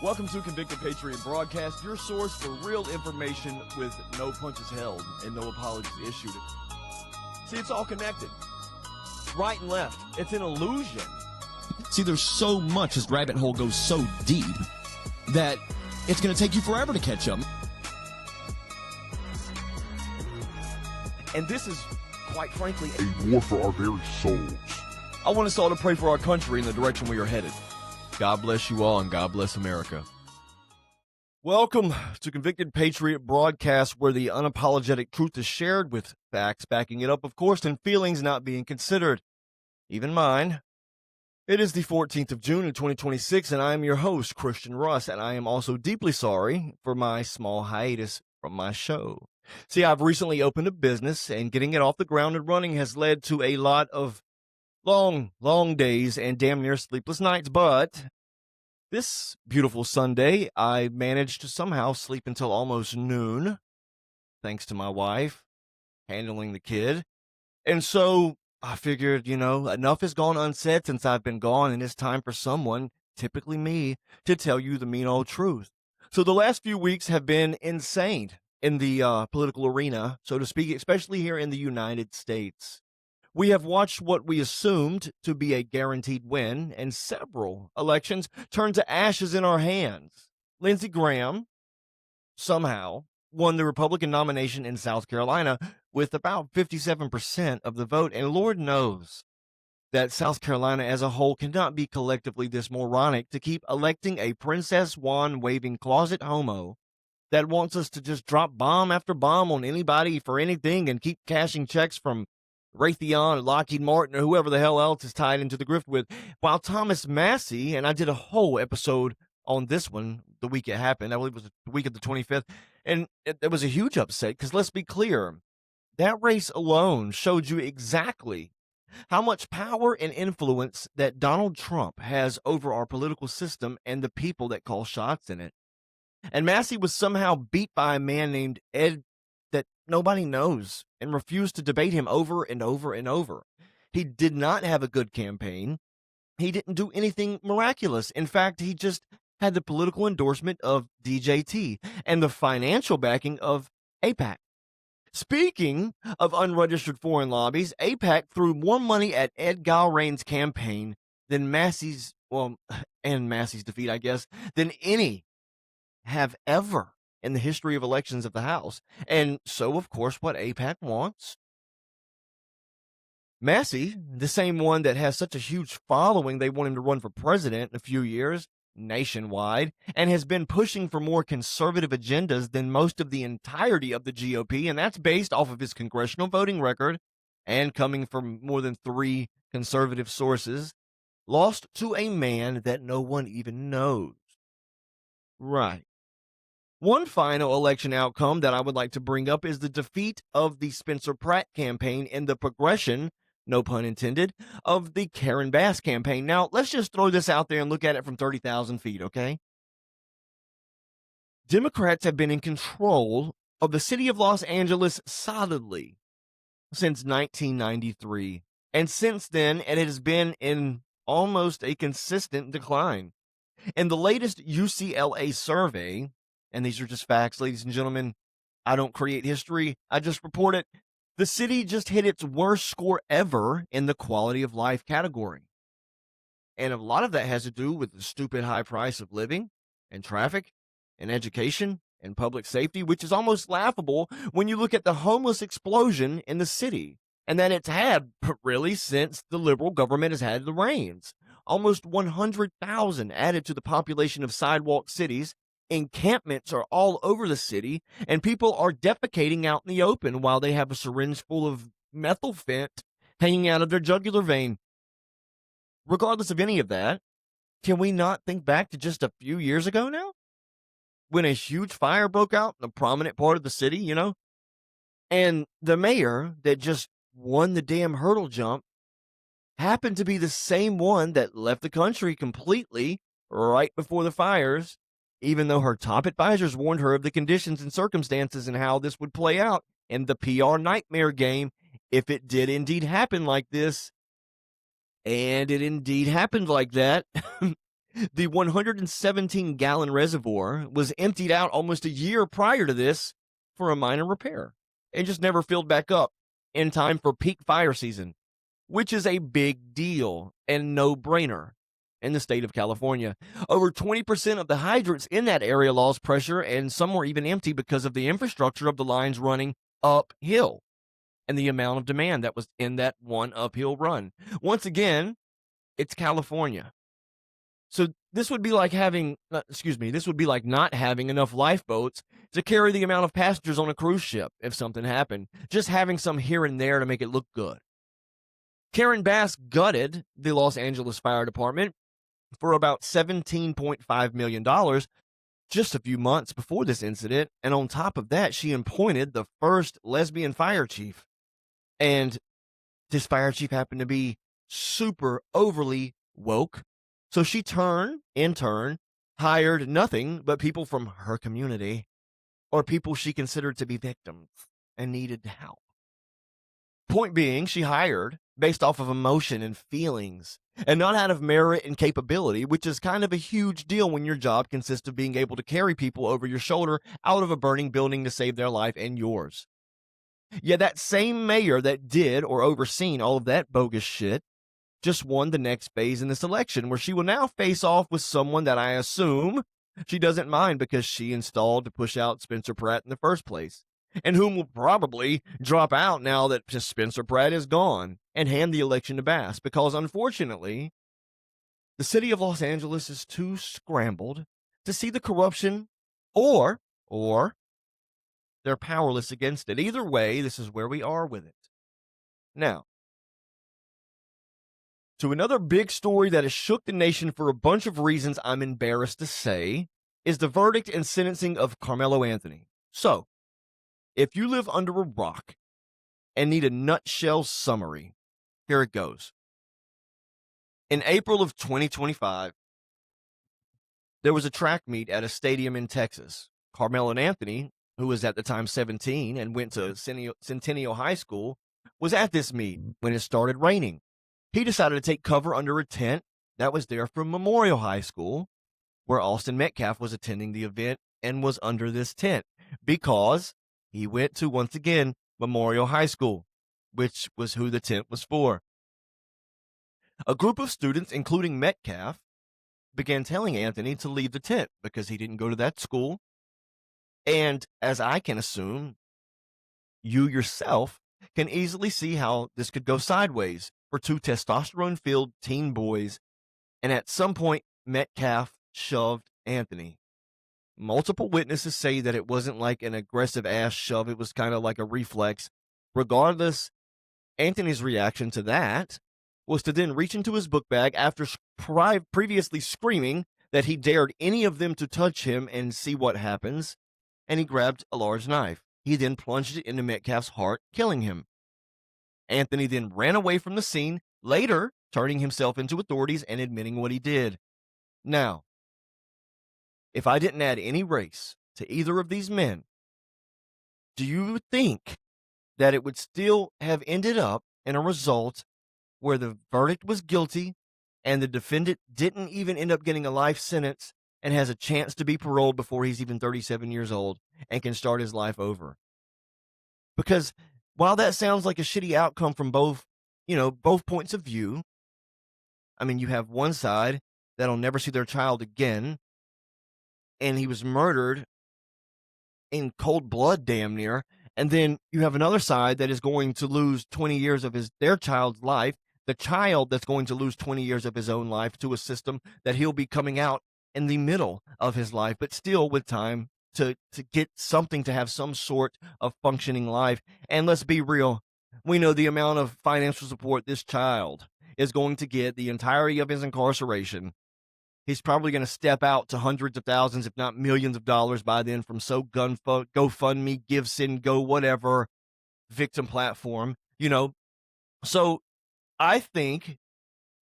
Welcome to Convicted Patriot Broadcast, your source for real information with no punches held and no apologies issued. See, it's all connected. Right and left. It's an illusion. See, there's so much, this rabbit hole goes so deep that it's going to take you forever to catch up. And this is, quite frankly, a war for our very souls. I want us all to pray for our country in the direction we are headed. God bless you all, and God bless America. Welcome to Convicted Patriot Broadcast, where the unapologetic truth is shared with facts backing it up, of course, and feelings not being considered, even mine. It is the 14th of June in 2026, and I am your host, Christian Russ, and I am also deeply sorry for my small hiatus from my show. See, I've recently opened a business, and getting it off the ground and running has led to a lot of long days and damn near sleepless nights, but this beautiful Sunday, I managed to somehow sleep until almost noon, thanks to my wife handling the kid. And so I figured, enough has gone unsaid since I've been gone, and it's time for someone, typically me, to tell you the mean old truth. So the last few weeks have been insane in the political arena, so to speak, especially here in the United States. We have watched what we assumed to be a guaranteed win, and several elections turn to ashes in our hands. Lindsey Graham somehow won the Republican nomination in South Carolina with about 57% of the vote, and Lord knows that South Carolina as a whole cannot be collectively this moronic to keep electing a princess wand-waving closet homo that wants us to just drop bomb after bomb on anybody for anything and keep cashing checks from Raytheon, Lockheed Martin, or whoever the hell else is tied into the grift with, while Thomas Massey, and I did a whole episode on this one the week it happened, I believe it was the week of the 25th, and it was a huge upset, because let's be clear, that race alone showed you exactly how much power and influence that Donald Trump has over our political system and the people that call shots in it. And Massey was somehow beat by a man named Ed that nobody knows and refused to debate him over and over and over. He did not have a good campaign. He didn't do anything miraculous. In fact, he just had the political endorsement of DJT and the financial backing of AIPAC. Speaking of unregistered foreign lobbies, AIPAC threw more money at Ed Gallrain's campaign than Massey's, and Massey's defeat, I guess, than any have ever in the history of elections of the House. And so, of course, what AIPAC wants. Massey, the same one that has such a huge following, they want him to run for president in a few years, nationwide, and has been pushing for more conservative agendas than most of the entirety of the GOP, and that's based off of his congressional voting record and coming from more than 3 conservative sources, lost to a man that no one even knows. Right. One final election outcome that I would like to bring up is the defeat of the Spencer Pratt campaign in the progression, no pun intended, of the Karen Bass campaign. Now, let's just throw this out there and look at it from 30,000 feet, okay? Democrats have been in control of the city of Los Angeles solidly since 1993. And since then, it has been in almost a consistent decline. In the latest UCLA survey, and these are just facts, ladies and gentlemen, I don't create history, I just report it, the city just hit its worst score ever in the quality of life category. And a lot of that has to do with the stupid high price of living and traffic and education and public safety, which is almost laughable when you look at the homeless explosion in the city, and that it's had really since the liberal government has had the reins. Almost 100,000 added to the population of sidewalk cities. Encampments are all over the city, and people are defecating out in the open while they have a syringe full of methylphenidate hanging out of their jugular vein. Regardless of any of that, can we not think back to just a few years ago now? When a huge fire broke out in a prominent part of the city, and the mayor that just won the damn hurdle jump happened to be the same one that left the country completely right before the fires, even though her top advisors warned her of the conditions and circumstances and how this would play out in the PR nightmare game if it did indeed happen like this. And it indeed happened like that. The 117-gallon reservoir was emptied out almost a year prior to this for a minor repair and just never filled back up in time for peak fire season, which is a big deal and no-brainer in the state of California. Over 20% of the hydrants in that area lost pressure, and some were even empty because of the infrastructure of the lines running uphill and the amount of demand that was in that one uphill run. Once again, it's California. So this would be like this would be like not having enough lifeboats to carry the amount of passengers on a cruise ship if something happened, just having some here and there to make it look good. Karen Bass gutted the Los Angeles Fire Department for about $17.5 million just a few months before this incident, and on top of that, she appointed the first lesbian fire chief. And this fire chief happened to be super overly woke, so she in turn, hired nothing but people from her community or people she considered to be victims and needed help. Point being, she hired based off of emotion and feelings and not out of merit and capability, which is kind of a huge deal when your job consists of being able to carry people over your shoulder out of a burning building to save their life and yours. Yeah, that same mayor that did or overseen all of that bogus shit just won the next phase in this election, where she will now face off with someone that I assume she doesn't mind because she installed to push out Spencer Pratt in the first place, and whom will probably drop out now that Spencer Pratt is gone and hand the election to Bass, because unfortunately, the city of Los Angeles is too scrambled to see the corruption or they're powerless against it. Either way, this is where we are with it. Now, to another big story that has shook the nation for a bunch of reasons I'm embarrassed to say, is the verdict and sentencing of Carmelo Anthony. So, if you live under a rock and need a nutshell summary, here it goes. In April of 2025, there was a track meet at a stadium in Texas. Carmelo Anthony, who was at the time 17 and went to Centennial High School, was at this meet when it started raining. He decided to take cover under a tent that was there from Memorial High School, where Austin Metcalf was attending the event and was under this tent because he went to, once again, Memorial High School, which was who the tent was for. A group of students, including Metcalf, began telling Anthony to leave the tent because he didn't go to that school. And as I can assume, you yourself can easily see how this could go sideways for two testosterone-filled teen boys, and at some point, Metcalf shoved Anthony. Multiple witnesses say that it wasn't like an aggressive ass shove, it was kind of like a reflex. Regardless, Anthony's reaction to that was to then reach into his book bag after previously screaming that he dared any of them to touch him and see what happens, and he grabbed a large knife. He then plunged it into Metcalf's heart, killing him. Anthony then ran away from the scene, later turning himself into authorities and admitting what he did. Now, if I didn't add any race to either of these men, do you think that it would still have ended up in a result where the verdict was guilty and the defendant didn't even end up getting a life sentence and has a chance to be paroled before he's even 37 years old and can start his life over? Because while that sounds like a shitty outcome from both points of view, I mean, you have one side that'll never see their child again, and he was murdered in cold blood damn near, and then you have another side that is going to lose 20 years of their child's life, the child that's going to lose 20 years of his own life to a system that he'll be coming out in the middle of his life, but still with time to get something, to have some sort of functioning life. And let's be real, we know the amount of financial support this child is going to get the entirety of his incarceration. He's probably going to step out to hundreds of thousands, if not millions of dollars by then from GoFundMe, GiveSend, whatever victim platform, So I think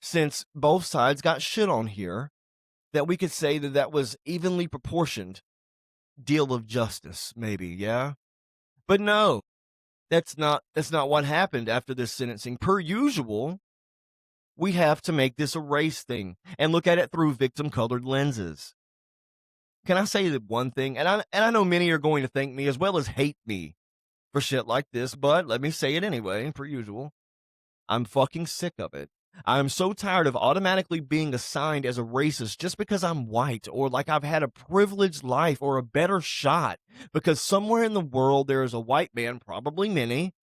since both sides got shit on here, that we could say that was evenly proportioned deal of justice, maybe, yeah? But no, that's not what happened after this sentencing. Per usual, we have to make this a race thing and look at it through victim-colored lenses. Can I say that one thing? And I know many are going to thank me as well as hate me for shit like this, but let me say it anyway, per usual. I'm fucking sick of it. I'm so tired of automatically being assigned as a racist just because I'm white, or like I've had a privileged life or a better shot because somewhere in the world there is a white man, probably many,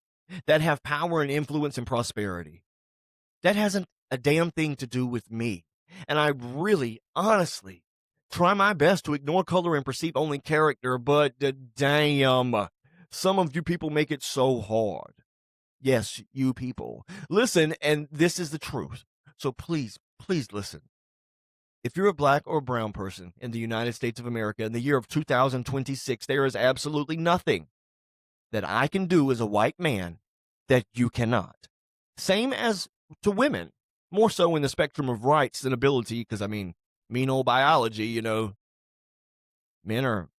that have power and influence and prosperity. That hasn't a damn thing to do with me. And I really, honestly, try my best to ignore color and perceive only character, but damn, some of you people make it so hard. Yes, you people. Listen, and this is the truth. So please, please listen. If you're a black or brown person in the United States of America in the year of 2026, there is absolutely nothing that I can do as a white man that you cannot. Same as to women, more so in the spectrum of rights than ability, because I mean, mean old biology, you know, men are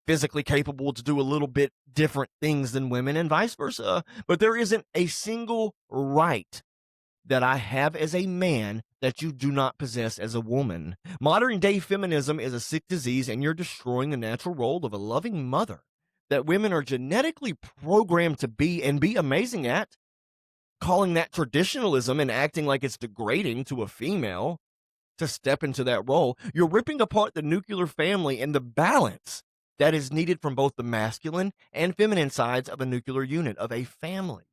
physically capable to do a little bit different things than women and vice versa. But there isn't a single right that I have as a man that you do not possess as a woman. Modern day feminism is a sick disease, and you're destroying the natural role of a loving mother that women are genetically programmed to be and be amazing at. Calling that traditionalism and acting like it's degrading to a female to step into that role, you're ripping apart the nuclear family and the balance that is needed from both the masculine and feminine sides of a nuclear unit of a family.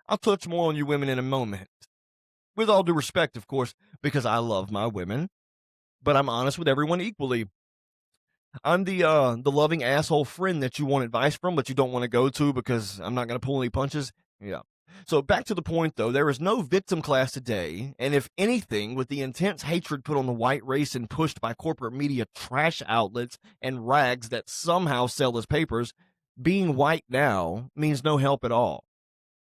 I'll touch more on you women in a moment. With all due respect, of course, because I love my women, but I'm honest with everyone equally. I'm the loving asshole friend that you want advice from, but you don't want to go to because I'm not going to pull any punches. Yeah. So back to the point, though, there is no victim class today, and if anything, with the intense hatred put on the white race and pushed by corporate media trash outlets and rags that somehow sell as papers, being white now means no help at all.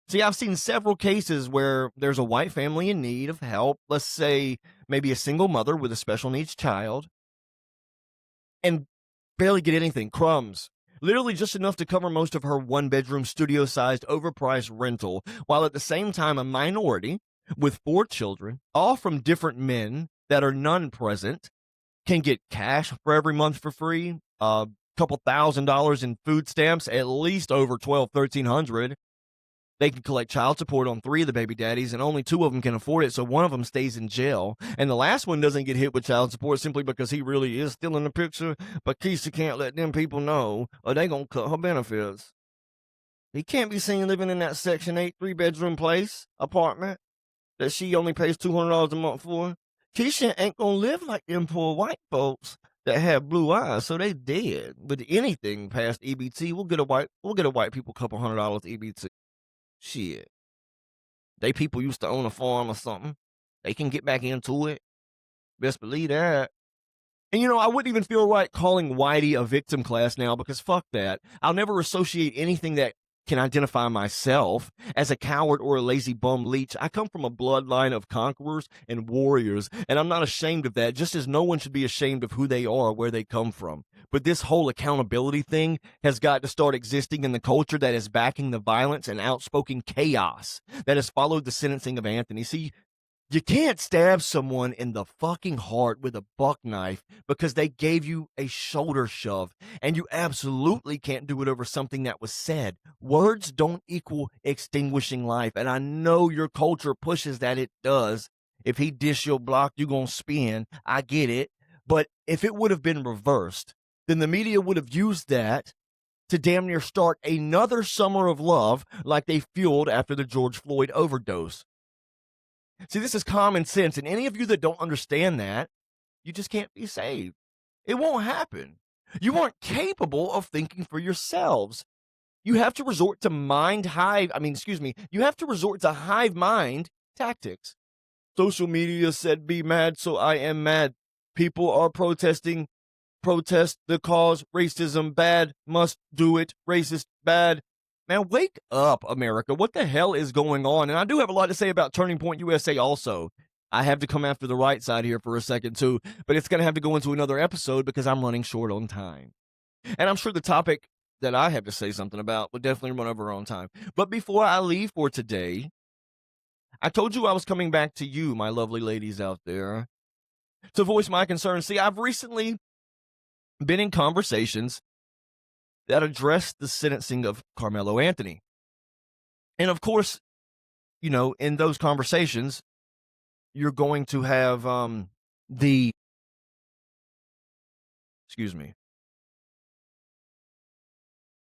See, I've seen several cases where there's a white family in need of help, let's say maybe a single mother with a special needs child, and barely get anything, crumbs. Literally just enough to cover most of her one-bedroom studio-sized overpriced rental, while at the same time a minority with 4 children, all from different men that are none present, can get cash for every month for free, a couple $1,000s in food stamps, at least over $1,200-1,300. They can collect child support on 3 of the baby daddies, and only 2 of them can afford it, so one of them stays in jail. And the last one doesn't get hit with child support simply because he really is still in the picture, but Keisha can't let them people know, or they gonna cut her benefits. He can't be seen living in that Section 8 3-bedroom place, apartment, that she only pays $200 a month for. Keisha ain't gonna live like them poor white folks that have blue eyes, so they dead. With anything past EBT, we'll get a white people couple $100 EBT. Shit. They people used to own a farm or something. They can get back into it. Best believe that. And you know, I wouldn't even feel right calling Whitey a victim class now because fuck that. I'll never associate anything that can identify myself as a coward or a lazy bum leech. I come from a bloodline of conquerors and warriors, and I'm not ashamed of that, just as no one should be ashamed of who they are or where they come from. But this whole accountability thing has got to start existing in the culture that is backing the violence and outspoken chaos that has followed the sentencing of Anthony. See, you can't stab someone in the fucking heart with a buck knife because they gave you a shoulder shove, and you absolutely can't do it over something that was said. Words don't equal extinguishing life, and I know your culture pushes that it does. If he dish your block, you gonna spin. I get it. But if it would have been reversed, then the media would have used that to damn near start another summer of love like they fueled after the George Floyd overdose. See, this is common sense, and any of you that don't understand that, you just can't be saved. It won't happen. You aren't capable of thinking for yourselves. You have to resort to you have to resort to hive mind tactics. Social media said be mad, so I am mad. People are protesting. Protest the cause. Racism bad. Must do it. Racist bad. Man, wake up, America. What the hell is going on? And I do have a lot to say about Turning Point USA also. I have to come after the right side here for a second too, but it's going to have to go into another episode because I'm running short on time. And I'm sure the topic that I have to say something about would definitely run over on time. But before I leave for today, I told you I was coming back to you, my lovely ladies out there, to voice my concerns. See, I've recently been in conversations that address the sentencing of Carmelo Anthony. And of course, in those conversations, you're going to have the, excuse me,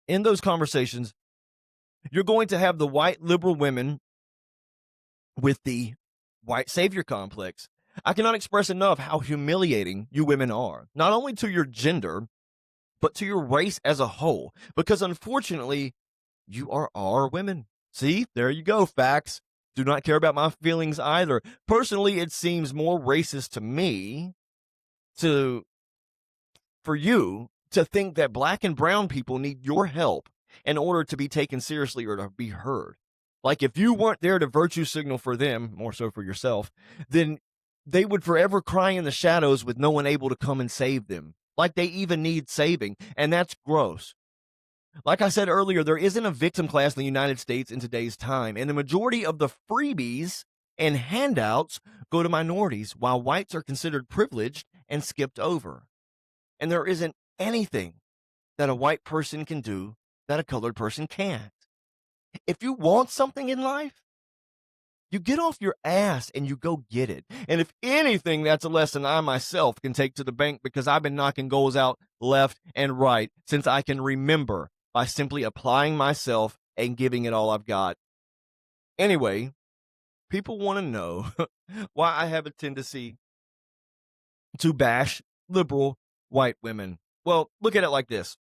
in those conversations, you're going to have the white liberal women with the white savior complex. I cannot express enough how humiliating you women are, not only to your gender, but to your race as a whole, because unfortunately, you are women. See, there you go, facts. Do not care about my feelings either. Personally, it seems more racist to me for you to think that black and brown people need your help in order to be taken seriously or to be heard. Like if you weren't there to virtue signal for them, more so for yourself, then they would forever cry in the shadows with no one able to come and save them. Like they even need saving. And that's gross. Like I said earlier, there isn't a victim class in the United States in today's time, and the majority of the freebies and handouts go to minorities, while whites are considered privileged and skipped over. And there isn't anything that a white person can do that a colored person can't. If you want something in life, you get off your ass and you go get it. And if anything, that's a lesson I myself can take to the bank, because I've been knocking goals out left and right since I can remember, by simply applying myself and giving it all I've got. Anyway, people want to know why I have a tendency to bash liberal white women. Well, look at it like this.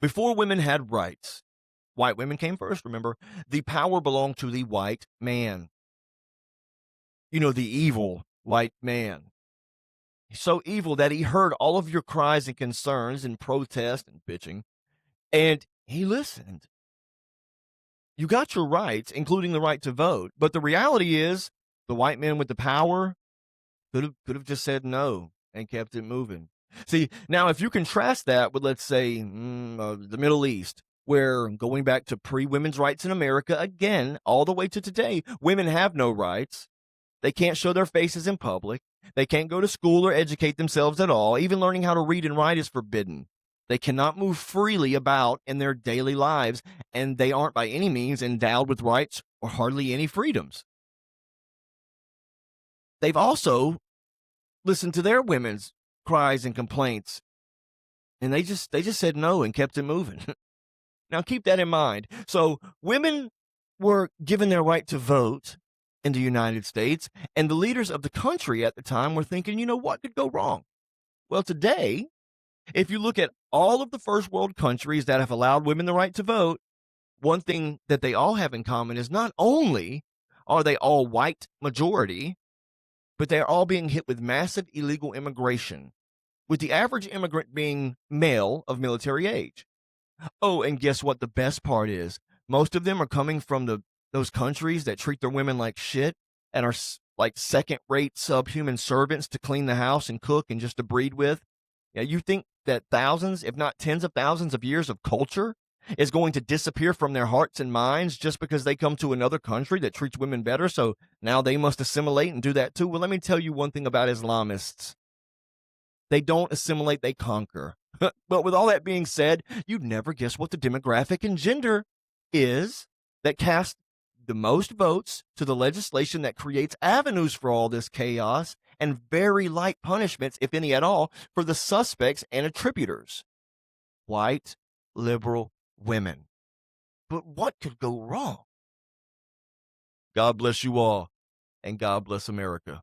Before women had rights, white women came first, remember? The power belonged to the white man. The evil white man. So evil that he heard all of your cries and concerns and protest and bitching, and he listened. You got your rights, including the right to vote, but the reality is the white man with the power could have just said no and kept it moving. See, now if you contrast that with, let's say, the Middle East, where, going back to pre-women's rights in America, again, all the way to today, women have no rights. They can't show their faces in public. They can't go to school or educate themselves at all. Even learning how to read and write is forbidden. They cannot move freely about in their daily lives, and they aren't by any means endowed with rights or hardly any freedoms. They've also listened to their women's cries and complaints, and they just said no and kept it moving. Now keep that in mind. So women were given their right to vote in the United States, and the leaders of the country at the time were thinking, what could go wrong? Well, today, if you look at all of the first world countries that have allowed women the right to vote, one thing that they all have in common is not only are they all white majority, but they're all being hit with massive illegal immigration, with the average immigrant being male of military age. Oh, and guess what the best part is? Most of them are coming from those countries that treat their women like shit and are like second-rate subhuman servants to clean the house and cook and just to breed with. Yeah, you think that thousands, if not tens of thousands of years of culture is going to disappear from their hearts and minds just because they come to another country that treats women better, so now they must assimilate and do that too? Well, let me tell you one thing about Islamists. They don't assimilate, they conquer. But with all that being said, you'd never guess what the demographic and gender is that cast the most votes to the legislation that creates avenues for all this chaos and very light punishments, if any at all, for the suspects and attributors. White, liberal women. But what could go wrong? God bless you all, and God bless America.